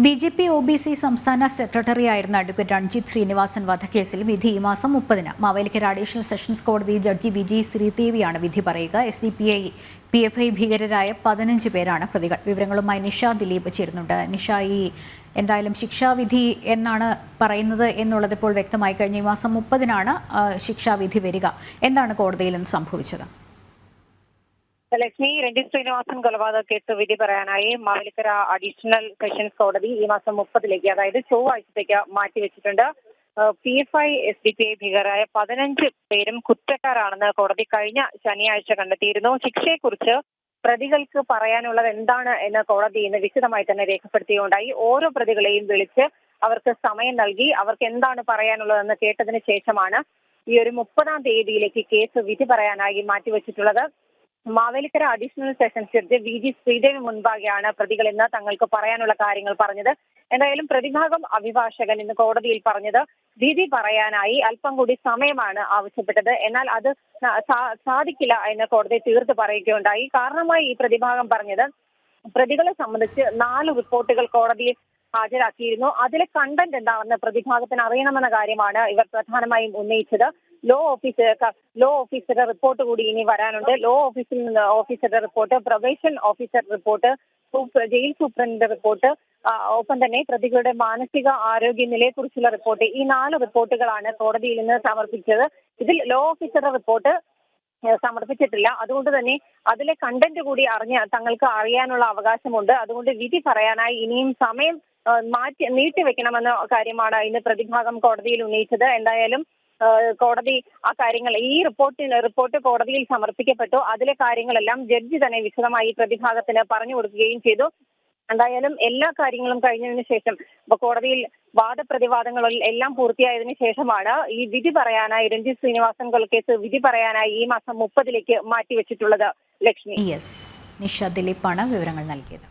BJP OBC സംസ്ഥാന സെക്രട്ടറിയായിരുന്ന advocate Ranjith Sreenivasan വധക്കേസിൽ വിധി ഈ മാസം 30-ന് മാവേലിക്കര അഡീഷണൽ സെഷൻസ് കോടതി ജഡ്ജി വിജി ശ്രീദേവിയാണ് വിധി പറയുക. SDPI PFI ഭീകരരായ 15 പേരാണ് പ്രതികൾ. വിവരങ്ങളുമായി നിഷ ദിലീപ് ചേരുന്നുണ്ട്. നിഷ, എന്തായാലും ശിക്ഷാവിധി എന്നാണ് പറയുന്നത് എന്നുള്ളത് ഇപ്പോൾ വ്യക്തമായി കഴിഞ്ഞ ഈ മാസം 30-നാണ് ശിക്ഷാവിധി വരിക. എന്താണ് കോടതിയിൽ നിന്ന് സംഭവിച്ചത്? ലക്ഷ്മി, രഞ്ജിത്ത് ശ്രീനിവാസൻ കൊലപാതക കേസ് വിധി പറയാനായി മാവേലിക്കര അഡീഷണൽ സെഷൻസ് കോടതി ഈ മാസം 30-ലേക്ക്, അതായത് ചൊവ്വാഴ്ചത്തേക്ക് മാറ്റിവെച്ചിട്ടുണ്ട്. PFI SDPI ഭീകരരായ 15 പേരും കുറ്റക്കാരാണെന്ന് കോടതി കഴിഞ്ഞ ശനിയാഴ്ച കണ്ടെത്തിയിരുന്നു. ശിക്ഷയെക്കുറിച്ച് പ്രതികൾക്ക് പറയാനുള്ളത് എന്താണ് എന്ന് കോടതി ഇന്ന് വിശദമായി തന്നെ രേഖപ്പെടുത്തിയുണ്ടായി. ഓരോ പ്രതികളെയും വിളിച്ച് അവർക്ക് സമയം നൽകി അവർക്ക് എന്താണ് പറയാനുള്ളതെന്ന് കേട്ടതിന് ശേഷമാണ് ഈ ഒരു 30-ാം തീയതിയിലേക്ക് കേസ് വിധി പറയാനായി മാറ്റിവെച്ചിട്ടുള്ളത്. Mavelikkara additional sessions judge Viji Sreedevi മുൻപാകെയാണ് പ്രതികൾ ഇന്ന് തങ്ങൾക്ക് പറയാനുള്ള കാര്യങ്ങൾ പറഞ്ഞത്. എന്തായാലും പ്രതിഭാഗം അഭിഭാഷകൻ ഇന്ന് കോടതിയിൽ പറഞ്ഞത് വിധി പറയാനായി അല്പം കൂടി സമയമാണ് ആവശ്യപ്പെട്ടത്. എന്നാൽ അത് സാധിക്കില്ല എന്ന് കോടതി തീർത്ത് പറയുകയുണ്ടായി. കാരണമായി ഈ പ്രതിഭാഗം പറഞ്ഞത് പ്രതികളെ സംബന്ധിച്ച് 4 റിപ്പോർട്ടുകൾ കോടതിയിൽ ഹാജരാക്കിയിരുന്നു. അതിലെ കണ്ടന്റ് എന്താണെന്ന് പ്രതിഭാഗത്തിന് അറിയണമെന്ന കാര്യമാണ് ഇവർ പ്രധാനമായും ഉന്നയിച്ചത്. ലോ ഓഫീസറുടെ റിപ്പോർട്ട് കൂടി ഇനി വരാനുണ്ട്. ലോ ഓഫീസറുടെ report, probation officer report, jail സൂപ്രണ്ടിന്റെ റിപ്പോർട്ട്, ഒപ്പം തന്നെ പ്രതികളുടെ മാനസിക ആരോഗ്യ നിലയെക്കുറിച്ചുള്ള റിപ്പോർട്ട്. ഈ 4 റിപ്പോർട്ടുകളാണ് കോടതിയിൽ നിന്ന് സമർപ്പിച്ചത്. ഇതിൽ ലോ ഓഫീസറുടെ റിപ്പോർട്ട് സമർപ്പിച്ചിട്ടില്ല. അതുകൊണ്ട് തന്നെ അതിലെ കണ്ടന്റ് കൂടി തങ്ങൾക്ക് അറിയാനുള്ള അവകാശമുണ്ട്. അതുകൊണ്ട് വിധി പറയാനായി ഇനിയും സമയം നീട്ടിവെക്കണമെന്ന കാര്യമാണ് ഇന്ന് പ്രതിഭാഗം കോടതിയിൽ ഉന്നയിച്ചത്. എന്തായാലും കോടതി ആ കാര്യങ്ങൾ, ഈ റിപ്പോർട്ട് കോടതിയിൽ സമർപ്പിക്കപ്പെട്ടു. അതിലെ കാര്യങ്ങളെല്ലാം ജഡ്ജി തന്നെ വിശദമായി പ്രതിഭാഗത്തിന് പറഞ്ഞു കൊടുക്കുകയും ചെയ്തു. എന്തായാലും എല്ലാ കാര്യങ്ങളും കഴിഞ്ഞതിന് ശേഷം കോടതിയിൽ വാദപ്രതിവാദങ്ങളിൽ എല്ലാം പൂർത്തിയായതിനു ശേഷമാണ് ഈ വിധി പറയാനായി രഞ്ജിത്ത് ശ്രീനിവാസൻ കൊലക്കേസ് വിധി പറയാനായി ഈ മാസം 30-ലേക്ക് മാറ്റിവെച്ചിട്ടുള്ളത്. ലക്ഷ്മി, നിഷ ദിലീപാണ് വിവരങ്ങൾ നൽകിയത്.